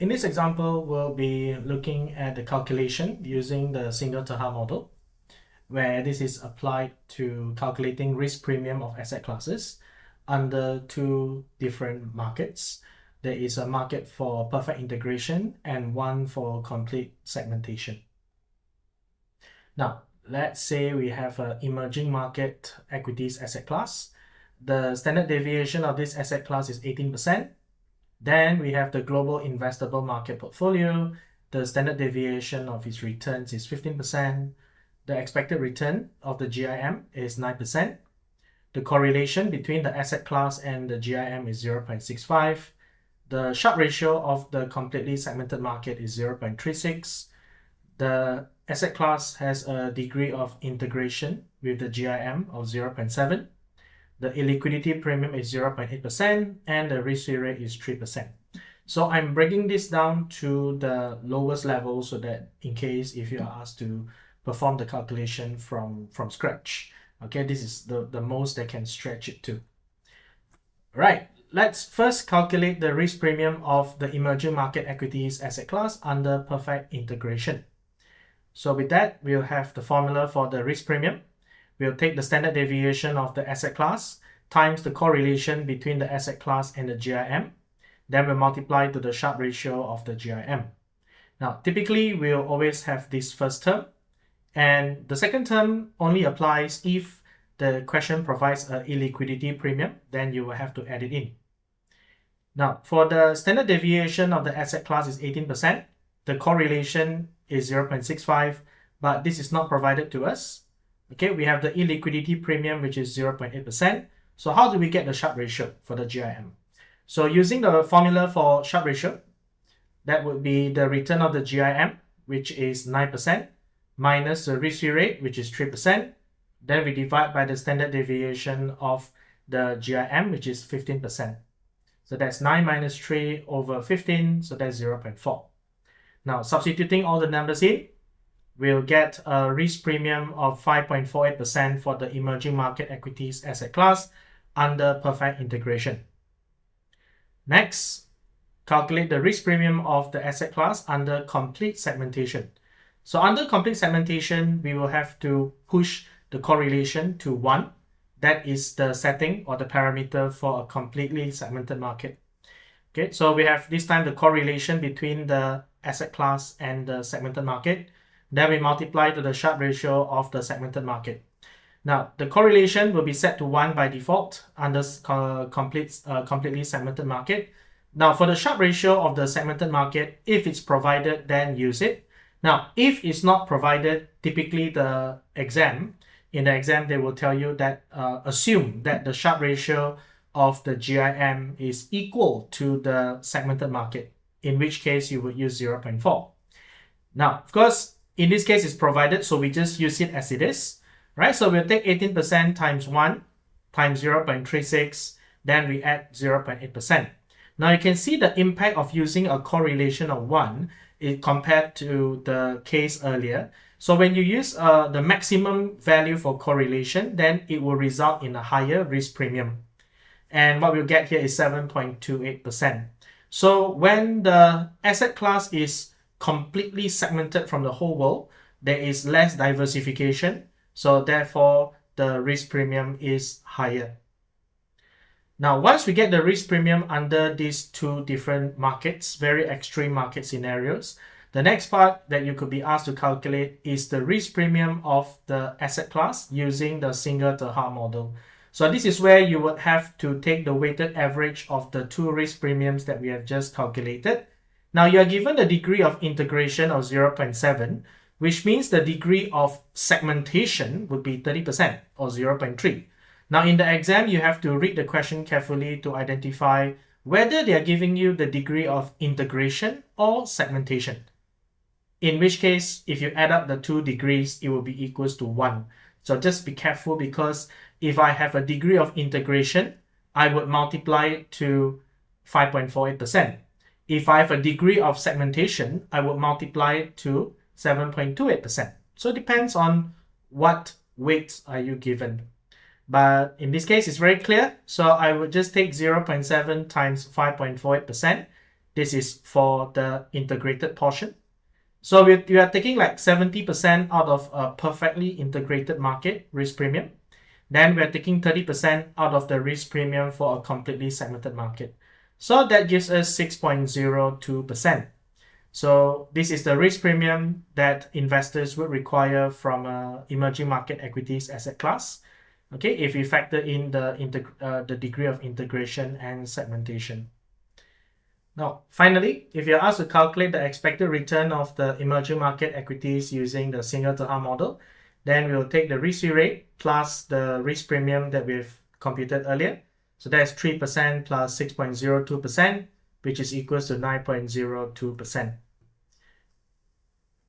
In this example, we'll be looking at the calculation using the Singer-Terhaar model, where this is applied to calculating risk premium of asset classes under two different markets. There is a market for perfect integration and one for complete segmentation. Now, let's say we have an emerging market equities asset class. The standard deviation of this asset class is 18%. Then we have the global investable market portfolio. The standard deviation of its returns is 15%. The expected return of the GIM is 9%. The correlation between the asset class and the GIM is 0.65. The Sharpe ratio of the completely segmented market is 0.36. The asset class has a degree of integration with the GIM of 0.7. The illiquidity premium is 0.8% and the risk-free rate is 3%. So I'm breaking this down to the lowest level so that in case if you are asked to perform the calculation from scratch, okay, this is the most they can stretch it to. Right, let's first calculate the risk premium of the emerging market equities asset class under perfect integration. So with that, we'll have the formula for the risk premium. We'll take the standard deviation of the asset class times the correlation between the asset class and the GIM. Then we'll multiply to the Sharpe ratio of the GIM. Now, typically, we'll always have this first term. And the second term only applies if the question provides an illiquidity premium, then you will have to add it in. Now, for the standard deviation of the asset class is 18%. The correlation is 0.65, but this is not provided to us. Okay, we have the illiquidity premium, which is 0.8%. So how do we get the Sharpe ratio for the GIM? So using the formula for Sharpe ratio, that would be the return of the GIM, which is 9%, minus the risk-free rate, which is 3%. Then we divide by the standard deviation of the GIM, which is 15%. So that's 9 minus 3 over 15, so that's 0.4. Now, substituting all the numbers in, we'll get a risk premium of 5.48% for the emerging market equities asset class under perfect integration. Next, calculate the risk premium of the asset class under complete segmentation. So under complete segmentation, we will have to push the correlation to 1. That is the setting or the parameter for a completely segmented market. Okay, so we have this time the correlation between the asset class and the segmented market. Then we multiply to the Sharpe ratio of the segmented market. Now, the correlation will be set to 1 by default under completely segmented market. Now, for the Sharpe ratio of the segmented market, if it's provided, then use it. Now, if it's not provided, typically in the exam, they will tell you that assume that the Sharpe ratio of the GIM is equal to the segmented market, in which case you would use 0.4. Now, of course, in this case, it's provided, so we just use it as it is, right? So we'll take 18% times 1 times 0.36, then we add 0.8%. Now, you can see the impact of using a correlation of 1 compared to the case earlier. So when you use the maximum value for correlation, then it will result in a higher risk premium. And what we'll get here is 7.28%. So when the asset class is completely segmented from the whole world, there is less diversification. So therefore, the risk premium is higher. Now, once we get the risk premium under these two different markets, very extreme market scenarios, the next part that you could be asked to calculate is the risk premium of the asset class using the Singer-Terhaar model. So this is where you would have to take the weighted average of the two risk premiums that we have just calculated. Now, you are given the degree of integration of 0.7, which means the degree of segmentation would be 30% or 0.3. Now, in the exam, you have to read the question carefully to identify whether they are giving you the degree of integration or segmentation. In which case, if you add up the two degrees, it will be equals to 1. So just be careful, because if I have a degree of integration, I would multiply it to 5.48%. If I have a degree of segmentation, I would multiply it to 7.28%. So it depends on what weights are you given. But in this case, it's very clear. So I would just take 0.7 times 5.48%. This is for the integrated portion. So we are taking like 70% out of a perfectly integrated market risk premium. Then we're taking 30% out of the risk premium for a completely segmented market. So that gives us 6.02%. So this is the risk premium that investors would require from emerging market equities asset class. Okay, if we factor in the degree of integration and segmentation. Now, finally, if you're asked to calculate the expected return of the emerging market equities using the Singer-Terhaar model, then we'll take the risk-free rate plus the risk premium that we've computed earlier. So that's 3% plus 6.02%, which is equals to 9.02%.